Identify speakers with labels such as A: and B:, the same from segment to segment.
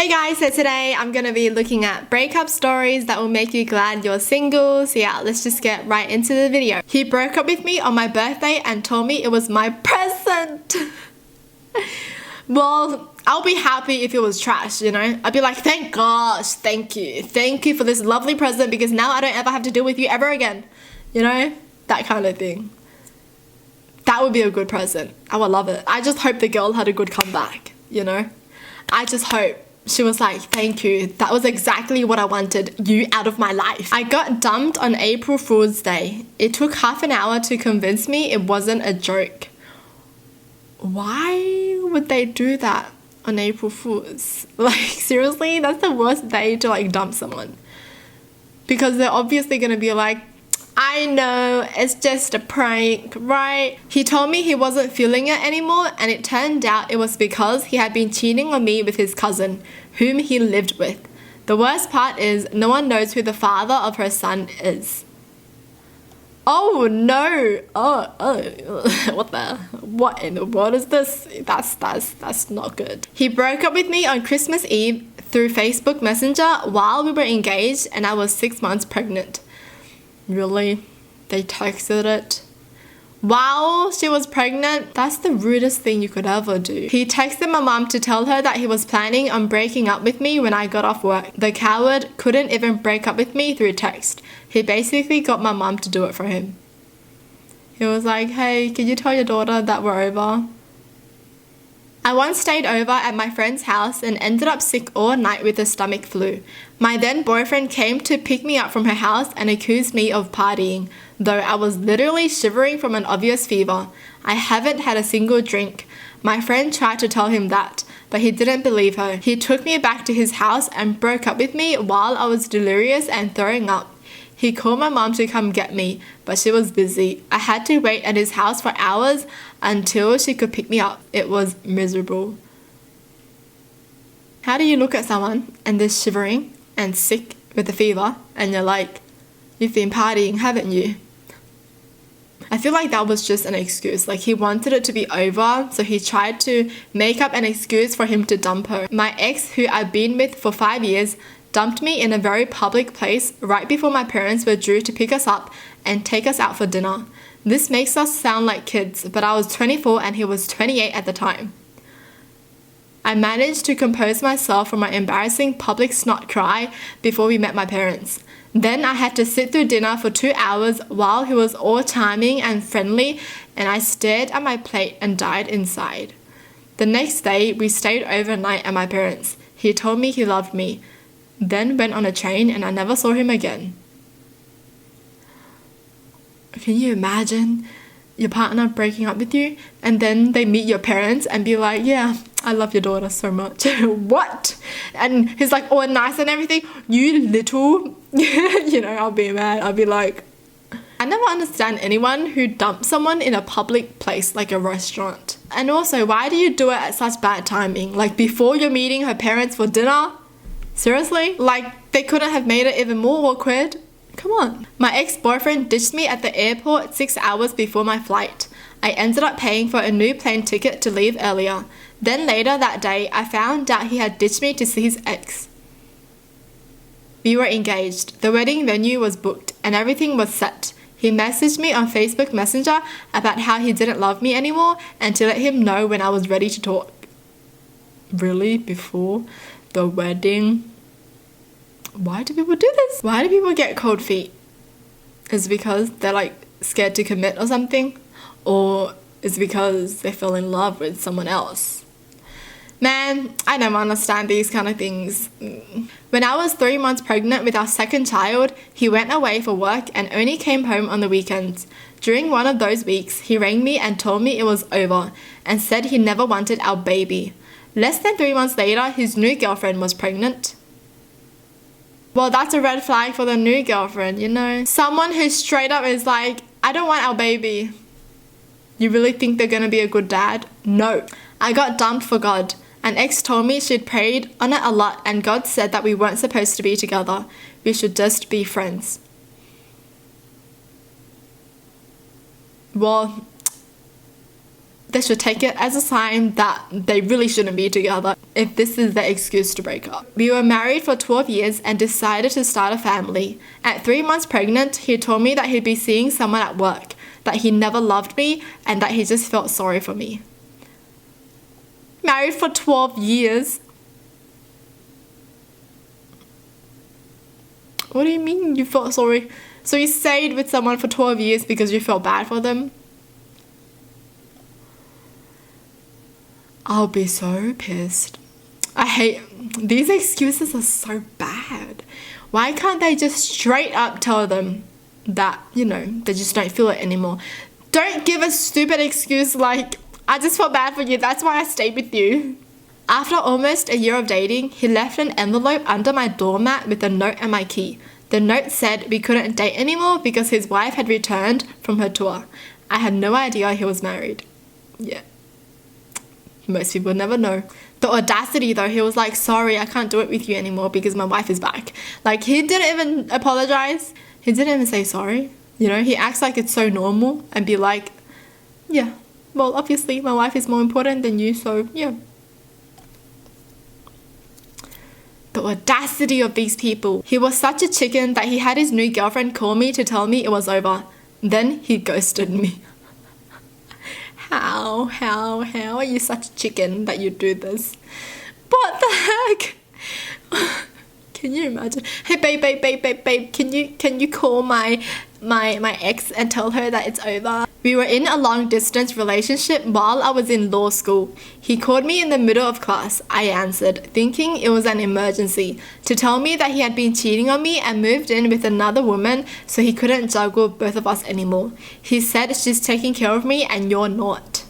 A: Hey guys, so today I'm gonna be looking at breakup stories that will make you glad you're single. So yeah, let's just get right into the video. He broke up with me on my birthday and told me it was my present. Well, I'll be happy if it was trash, you know? I'd be like, thank gosh, thank you. Thank you for this lovely present because now I don't ever have to deal with you ever again. You know? That kind of thing. That would be a good present. I would love it. I just hope the girl had a good comeback, you know? I just hope. She was like, thank you. That was exactly what I wanted. You out of my life. I got dumped on April Fool's Day. It took half an hour to convince me it wasn't a joke. Why would they do that on April Fool's? Like, seriously? That's the worst day to like dump someone. Because they're obviously gonna be like, I know, it's just a prank, right? He told me he wasn't feeling it anymore, and it turned out it was because he had been cheating on me with his cousin, whom he lived with. The worst part is, no one knows who the father of her son is. Oh no! What in the world is this? That's not good. He broke up with me on Christmas Eve through Facebook Messenger while we were engaged, and I was 6 months pregnant. Really? They texted it while she was pregnant? That's the rudest thing you could ever do. He texted my mom to tell her that he was planning on breaking up with me when I got off work. The coward couldn't even break up with me through text. He basically got my mom to do it for him. He was like, hey, can you tell your daughter that we're over? I once stayed over at my friend's house and ended up sick all night with a stomach flu. My then boyfriend came to pick me up from her house and accused me of partying, though I was literally shivering from an obvious fever. I haven't had a single drink. My friend tried to tell him that, but he didn't believe her. He took me back to his house and broke up with me while I was delirious and throwing up. He called my mom to come get me, but she was busy. I had to wait at his house for hours until she could pick me up. It was miserable. How do you look at someone and they're shivering and sick with a fever and you're like, you've been partying, haven't you? I feel like that was just an excuse. Like, he wanted it to be over, so he tried to make up an excuse for him to dump her. My ex, who I'd been with for 5 years, dumped me in a very public place right before my parents were due to pick us up and take us out for dinner. This makes us sound like kids, but I was 24 and he was 28 at the time. I managed to compose myself from my embarrassing public snot cry before we met my parents. Then I had to sit through dinner for 2 hours while he was all charming and friendly, and I stared at my plate and died inside. The next day, we stayed overnight at my parents'. He told me he loved me, then went on a train and I never saw him again. Can you imagine your partner breaking up with you and then they meet your parents and be like, yeah, I love your daughter so much. What? And he's like all nice and everything. You little, you know, I'll be mad. I'll be like, I never understand anyone who dumps someone in a public place like a restaurant. And also, why do you do it at such bad timing? Like before you're meeting her parents for dinner? Seriously? Like, they couldn't have made it even more awkward? Come on. My ex-boyfriend ditched me at the airport 6 hours before my flight. I ended up paying for a new plane ticket to leave earlier. Then later that day, I found out he had ditched me to see his ex. We were engaged. The wedding venue was booked and everything was set. He messaged me on Facebook Messenger about how he didn't love me anymore and to let him know when I was ready to talk. Really? Before the wedding? Why do people do this? Why do people get cold feet? Is it because they're like scared to commit or something? Or is it because they fell in love with someone else? Man, I don't understand these kind of things. When I was 3 months pregnant with our second child, he went away for work and only came home on the weekends. During one of those weeks, he rang me and told me it was over and said he never wanted our baby. Less than 3 months later, his new girlfriend was pregnant. Well, that's a red flag for the new girlfriend, you know? Someone who straight up is like, I don't want our baby. You really think they're gonna be a good dad? No. I got dumped for God. An ex told me she'd prayed on it a lot and God said that we weren't supposed to be together. We should just be friends. Well, they should take it as a sign that they really shouldn't be together if this is their excuse to break up. We were married for 12 years and decided to start a family. At 3 months pregnant, he told me that he'd be seeing someone at work, that he never loved me, and that he just felt sorry for me. Married for 12 years? What do you mean you felt sorry? So you stayed with someone for 12 years because you felt bad for them? I'll be so pissed. I hate these excuses are so bad. Why can't they just straight up tell them that, they just don't feel it anymore? Don't give a stupid excuse like, I just felt bad for you, that's why I stayed with you. After almost a year of dating, he left an envelope under my doormat with a note and my key. The note said we couldn't date anymore because his wife had returned from her tour. I had no idea he was married. Yeah. Most people never know. The audacity though, he was like, sorry, I can't do it with you anymore because my wife is back. Like, he didn't even apologize. He didn't even say sorry. He acts like it's so normal and be like, yeah, well, obviously my wife is more important than you, so yeah. The audacity of these people. He was such a chicken that he had his new girlfriend call me to tell me it was over. Then he ghosted me. How are you such a chicken that you do this? What the heck? Can you imagine? Hey babe, can you call my ex and tell her that it's over? We were in a long distance relationship while I was in law school. He called me in the middle of class. I answered, thinking it was an emergency, to tell me that he had been cheating on me and moved in with another woman, so he couldn't juggle both of us anymore. He said, she's taking care of me and you're not.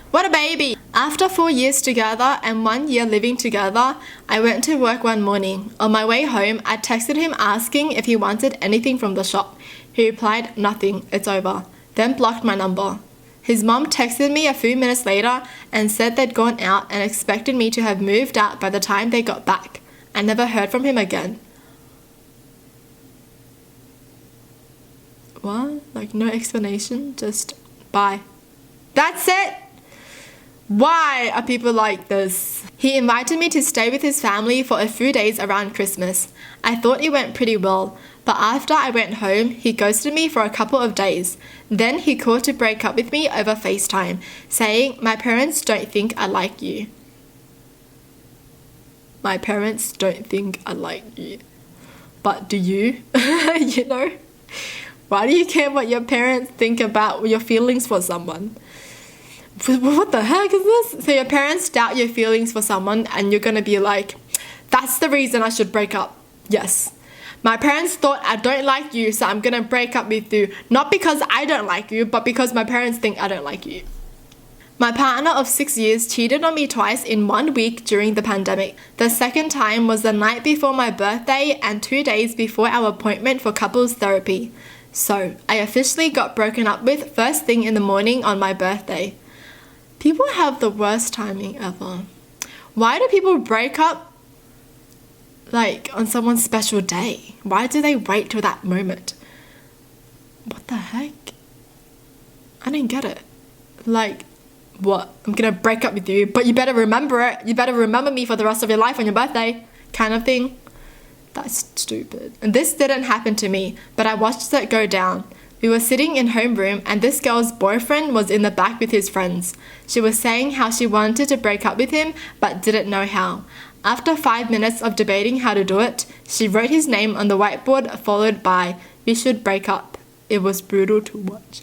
A: What a baby! After 4 years together and 1 year living together, I went to work one morning. On my way home, I texted him asking if he wanted anything from the shop. He replied, nothing, it's over, then blocked my number. His mom texted me a few minutes later and said they'd gone out and expected me to have moved out by the time they got back. I never heard from him again. What? Like, no explanation? Just bye. That's it! Why are people like this? He invited me to stay with his family for a few days around Christmas. I thought it went pretty well, but after I went home, he ghosted me for a couple of days. Then he called to break up with me over FaceTime, saying, my parents don't think I like you. My parents don't think I like you. But do you? Why do you care what your parents think about your feelings for someone? What the heck is this? So your parents doubt your feelings for someone and you're gonna be like, that's the reason I should break up. Yes. My parents thought I don't like you, so I'm gonna break up with you. Not because I don't like you, but because my parents think I don't like you. My partner of 6 years cheated on me twice in 1 week during the pandemic. The second time was the night before my birthday and 2 days before our appointment for couples therapy. So, I officially got broken up with first thing in the morning on my birthday. People have the worst timing ever. Why do people break up on someone's special day? Why do they wait till that moment? What the heck? I didn't get it. What? I'm gonna break up with you, but you better remember it. You better remember me for the rest of your life on your birthday, kind of thing. That's stupid. And this didn't happen to me, but I watched it go down. We were sitting in homeroom and this girl's boyfriend was in the back with his friends. She was saying how she wanted to break up with him but didn't know how. After 5 minutes of debating how to do it, she wrote his name on the whiteboard followed by, we should break up. It was brutal to watch.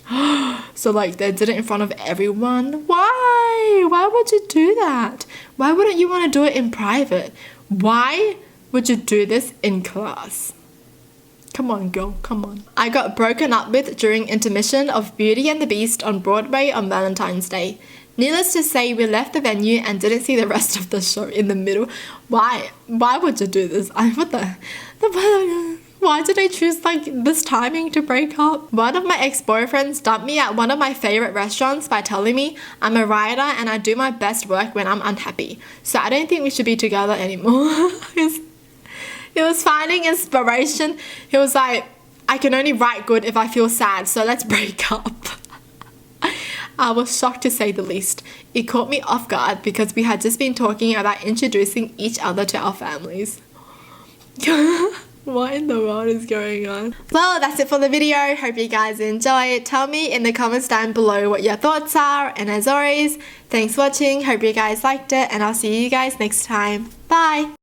A: So they did it in front of everyone? Why? Why would you do that? Why wouldn't you want to do it in private? Why would you do this in class? Come on, girl, come on. I got broken up with during intermission of Beauty and the Beast on Broadway on Valentine's Day. Needless to say, we left the venue and didn't see the rest of the show in the middle. Why? Why would you do this? Why did I choose this timing to break up? One of my ex-boyfriends dumped me at one of my favorite restaurants by telling me I'm a writer and I do my best work when I'm unhappy. So I don't think we should be together anymore. He was finding inspiration. He was like, I can only write good if I feel sad, so let's break up. I was shocked to say the least. It caught me off guard because we had just been talking about introducing each other to our families. What in the world is going on? Well, that's it for the video. Hope you guys enjoy it. Tell me in the comments down below what your thoughts are. And as always, thanks for watching. Hope you guys liked it. And I'll see you guys next time. Bye!